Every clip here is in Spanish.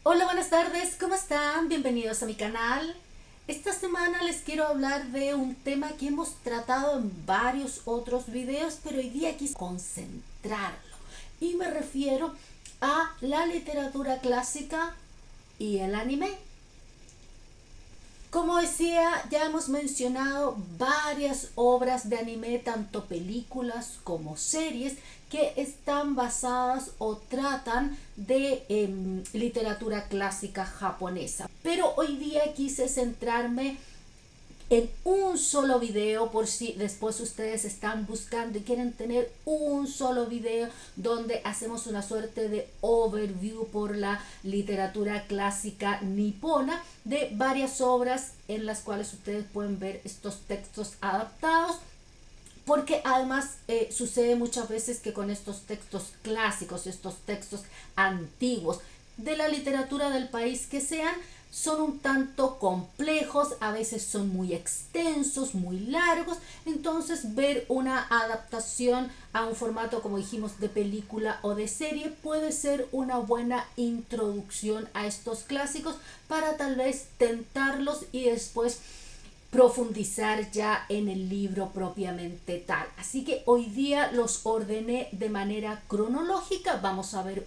Hola, buenas tardes, ¿cómo están? Bienvenidos a mi canal. Esta semana les quiero hablar de un tema que hemos tratado en varios otros videos, pero hoy día quise concentrarlo. Y me refiero a la literatura clásica y el anime. Como decía, ya hemos mencionado varias obras de anime, tanto películas como series, que están basadas o tratan de literatura clásica japonesa. Pero hoy día quise centrarme en un solo video, por si después ustedes están buscando y quieren tener un solo video donde hacemos una suerte de overview por la literatura clásica nipona de varias obras en las cuales ustedes pueden ver estos textos adaptados, porque además sucede muchas veces que con estos textos clásicos, estos textos antiguos de la literatura del país que sean, son un tanto complejos, a veces son muy extensos, muy largos. Entonces ver una adaptación a un formato, como dijimos, de película o de serie puede ser una buena introducción a estos clásicos para tal vez tentarlos y después profundizar ya en el libro propiamente tal. Así que hoy día los ordené de manera cronológica. Vamos a ver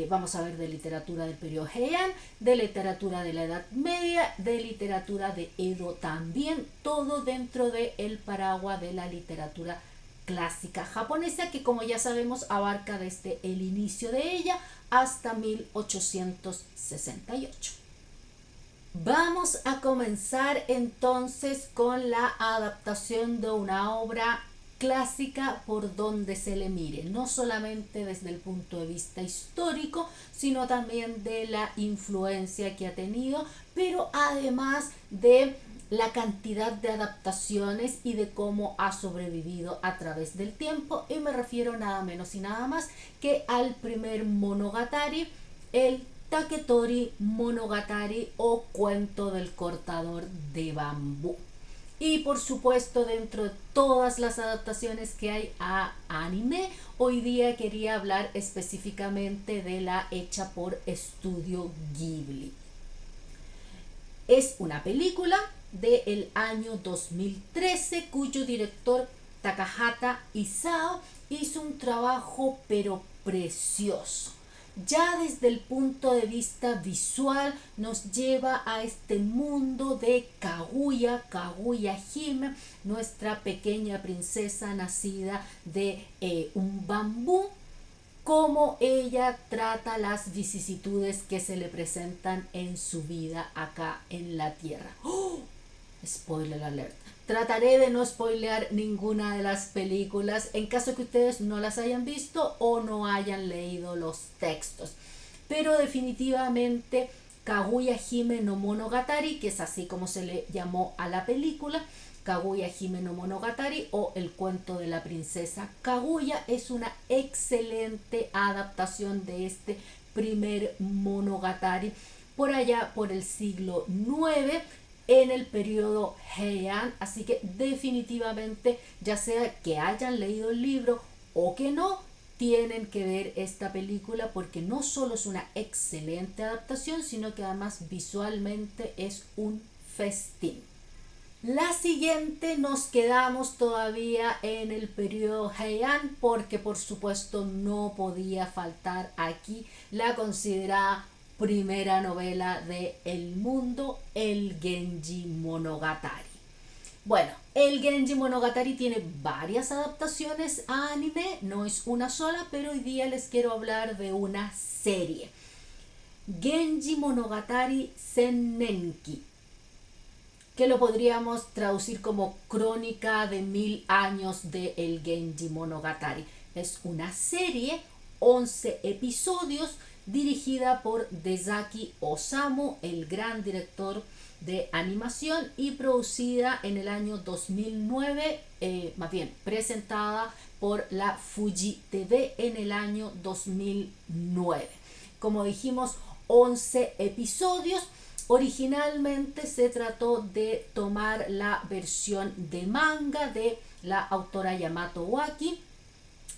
vamos a ver de literatura del periodo Heian, de literatura de la Edad Media, de literatura de Edo también, todo dentro del paraguas de la literatura clásica japonesa, que como ya sabemos abarca desde el inicio de ella hasta 1868. Vamos a comenzar entonces con la adaptación de una obra clásica por donde se le mire, no solamente desde el punto de vista histórico, sino también de la influencia que ha tenido, pero además de la cantidad de adaptaciones y de cómo ha sobrevivido a través del tiempo. Y me refiero nada menos y nada más que al primer Monogatari, el Taketori Monogatari o Cuento del cortador de bambú. Y por supuesto, dentro de todas las adaptaciones que hay a anime, hoy día quería hablar específicamente de la hecha por Estudio Ghibli. Es una película del año 2013 cuyo director Takahata Isao hizo un trabajo pero precioso. Ya desde el punto de vista visual nos lleva a este mundo de Kaguya Hime, nuestra pequeña princesa nacida de un bambú, cómo ella trata las vicisitudes que se le presentan en su vida acá en la Tierra. ¡Oh! Spoiler alert. Trataré de no spoilear ninguna de las películas en caso que ustedes no las hayan visto o no hayan leído los textos. Pero definitivamente Kaguya Hime no Monogatari, que es así como se le llamó a la película, Kaguya Hime no Monogatari o El cuento de la princesa Kaguya, es una excelente adaptación de este primer Monogatari por allá por el siglo IX en el periodo Heian. Así que definitivamente, ya sea que hayan leído el libro o que no, tienen que ver esta película porque no solo es una excelente adaptación, sino que además visualmente es un festín. La siguiente nos quedamos todavía en el periodo Heian porque por supuesto no podía faltar aquí la considerada primera novela del mundo, el Genji Monogatari. Bueno, el Genji Monogatari tiene varias adaptaciones a anime, no es una sola, pero hoy día les quiero hablar de una serie. Genji Monogatari Sennenki, que lo podríamos traducir como Crónica de 1000 años de el Genji Monogatari. Es una serie, 11 episodios, dirigida por Dezaki Osamu, el gran director de animación, y producida en el año 2009, más bien presentada por la Fuji TV en el año 2009. Como dijimos, 11 episodios. Originalmente se trató de tomar la versión de manga de la autora Yamato Waki,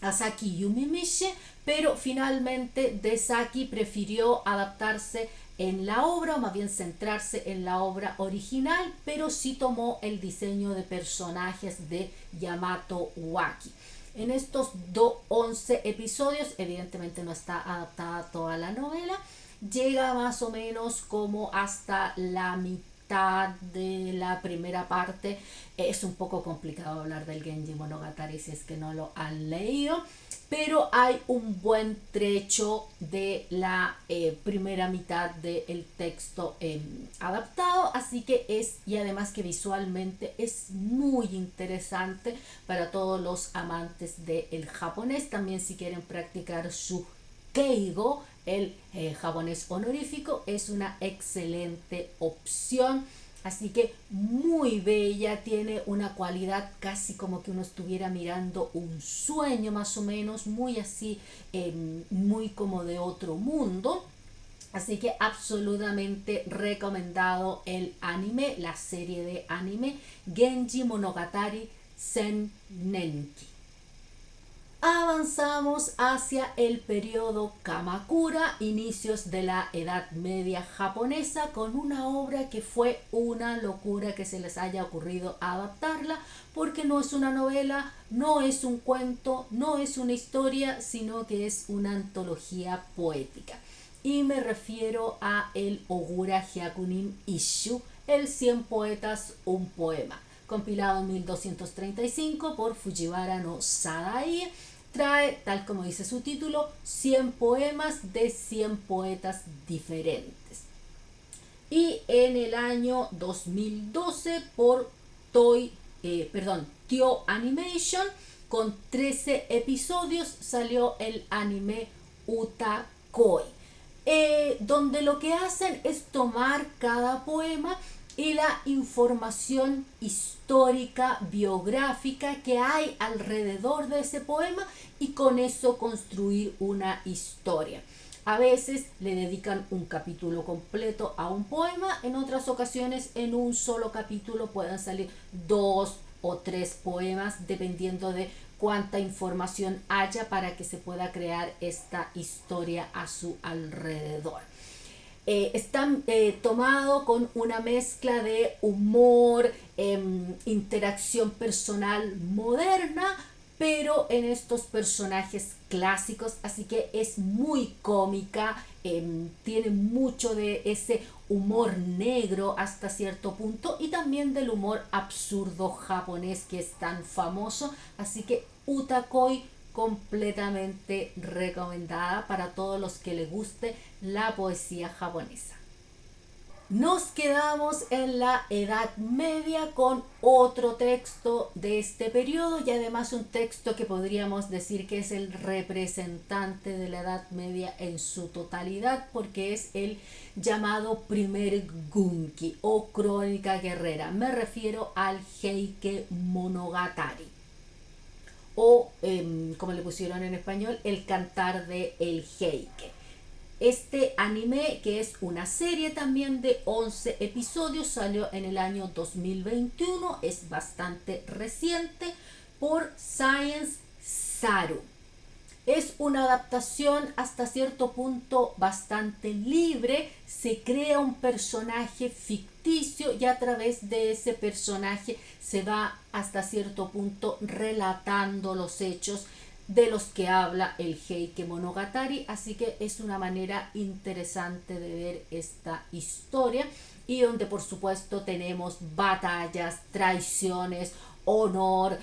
Asaki Yumimishi, pero finalmente Desaki prefirió adaptarse en la obra, o más bien centrarse en la obra original, pero sí tomó el diseño de personajes de Yamato Waki. En estos 11 episodios, evidentemente no está adaptada toda la novela, llega más o menos como hasta la mitad de la primera parte. Es un poco complicado hablar del Genji Monogatari si es que no lo han leído, pero hay un buen trecho de la primera mitad del texto adaptado, así que y además que visualmente es muy interesante para todos los amantes del japonés. También si quieren practicar su Keigo, el japonés honorífico, es una excelente opción. Así que muy bella, tiene una cualidad casi como que uno estuviera mirando un sueño más o menos, muy así, muy como de otro mundo. Así que absolutamente recomendado el anime, la serie de anime Genji Monogatari Sennenki. Avanzamos hacia el periodo Kamakura, inicios de la Edad Media japonesa, con una obra que fue una locura que se les haya ocurrido adaptarla, porque no es una novela, no es un cuento, no es una historia, sino que es una antología poética. Y me refiero a el Ogura Hyakunin Isshu, el 100 poetas, un poema, compilado en 1235 por Fujiwara no Sadai. Trae, tal como dice su título, 100 poemas de 100 poetas diferentes. Y en el año 2012 por Tyo Animation, con 13 episodios, salió el anime Utakoi, donde lo que hacen es tomar cada poema y la información histórica, biográfica que hay alrededor de ese poema, y con eso construir una historia. A veces le dedican un capítulo completo a un poema, en otras ocasiones en un solo capítulo pueden salir 2 o 3 poemas, dependiendo de cuánta información haya para que se pueda crear esta historia a su alrededor. Están tomados con una mezcla de humor, interacción personal moderna, pero en estos personajes clásicos, así que es muy cómica, tiene mucho de ese humor negro hasta cierto punto, y también del humor absurdo japonés que es tan famoso, así que Utakoi completamente recomendada para todos los que les guste la poesía japonesa. Nos quedamos en la Edad Media con otro texto de este periodo, y además un texto que podríamos decir que es el representante de la Edad Media en su totalidad, porque es el llamado Primer Gunki o Crónica Guerrera. Me refiero al Heike Monogatari, o como le pusieron en español, el cantar de el Heike. Este anime, que es una serie también de 11 episodios, salió en el año 2021, es bastante reciente, por Science Saru. Es una adaptación hasta cierto punto bastante libre, se crea un personaje ficticio y a través de ese personaje se va hasta cierto punto relatando los hechos de los que habla el Heike Monogatari, así que es una manera interesante de ver esta historia, y donde por supuesto tenemos batallas, traiciones, honor,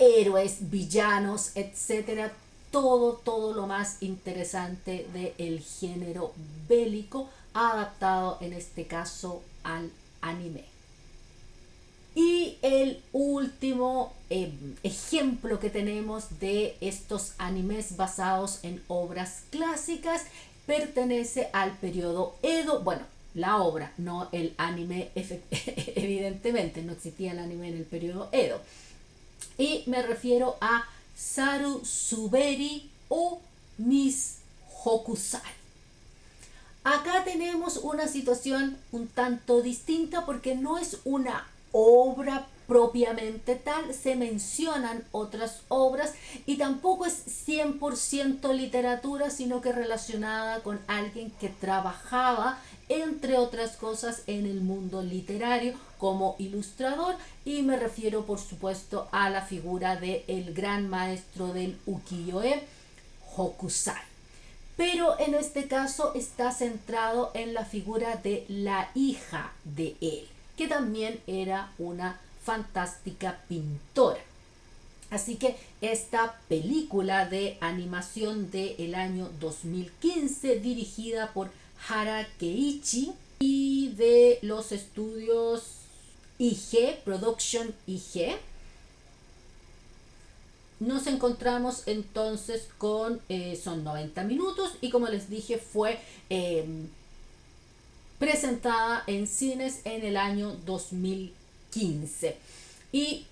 héroes, villanos, etcétera, todo lo más interesante del género bélico, adaptado en este caso al anime. Y el último ejemplo que tenemos de estos animes basados en obras clásicas pertenece al periodo Edo. Bueno, la obra, no el anime, evidentemente no existía el anime en el periodo Edo. Y me refiero a Sarusuberi o Miss Hokusai. Acá tenemos una situación un tanto distinta, porque no es una obra propiamente tal, se mencionan otras obras y tampoco es 100% literatura, sino que relacionada con alguien que trabajaba, entre otras cosas, en el mundo literario como ilustrador, y me refiero por supuesto a la figura del gran maestro del ukiyo-e, Hokusai. Pero en este caso está centrado en la figura de la hija de él, que también era una fantástica pintora. Así que esta película de animación del año 2015, dirigida por Hara Keiichi y de los estudios IG, Production IG, nos encontramos entonces con, son 90 minutos y como les dije fue presentada en cines en el año 2015 y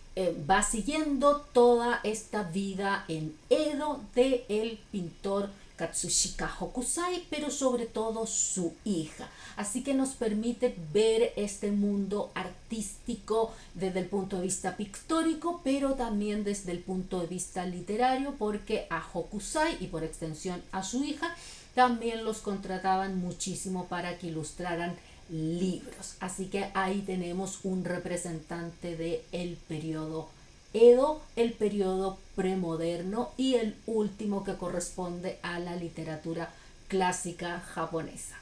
va siguiendo toda esta vida en Edo de el pintor Katsushika Hokusai, pero sobre todo su hija. Así que nos permite ver este mundo artístico desde el punto de vista pictórico, pero también desde el punto de vista literario, porque a Hokusai y por extensión a su hija también los contrataban muchísimo para que ilustraran libros. Así que ahí tenemos un representante del periodo Edo, el periodo premoderno y el último que corresponde a la literatura clásica japonesa.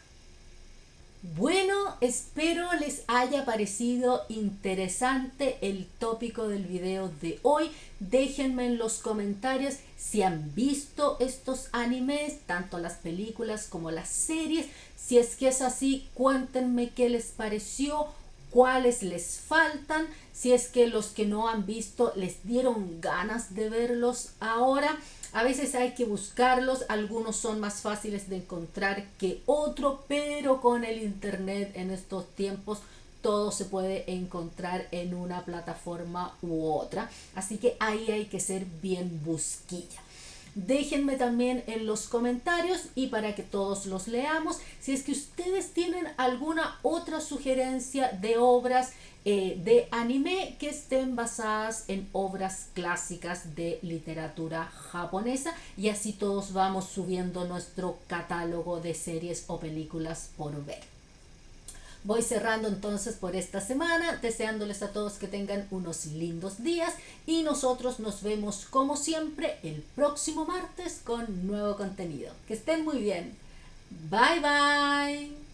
Bueno, espero les haya parecido interesante el tópico del video de hoy. Déjenme en los comentarios si han visto estos animes, tanto las películas como las series. Si es que es así, cuéntenme qué les pareció, cuáles les faltan, si es que los que no han visto les dieron ganas de verlos ahora. A veces hay que buscarlos, algunos son más fáciles de encontrar que otros, pero con el internet en estos tiempos todo se puede encontrar en una plataforma u otra, así que ahí hay que ser bien busquilla. Déjenme también en los comentarios y para que todos los leamos, si es que ustedes tienen alguna otra sugerencia de obras de anime que estén basadas en obras clásicas de literatura japonesa, y así todos vamos subiendo nuestro catálogo de series o películas por ver. Voy cerrando entonces por esta semana, deseándoles a todos que tengan unos lindos días y nosotros nos vemos como siempre el próximo martes con nuevo contenido. Que estén muy bien. Bye bye.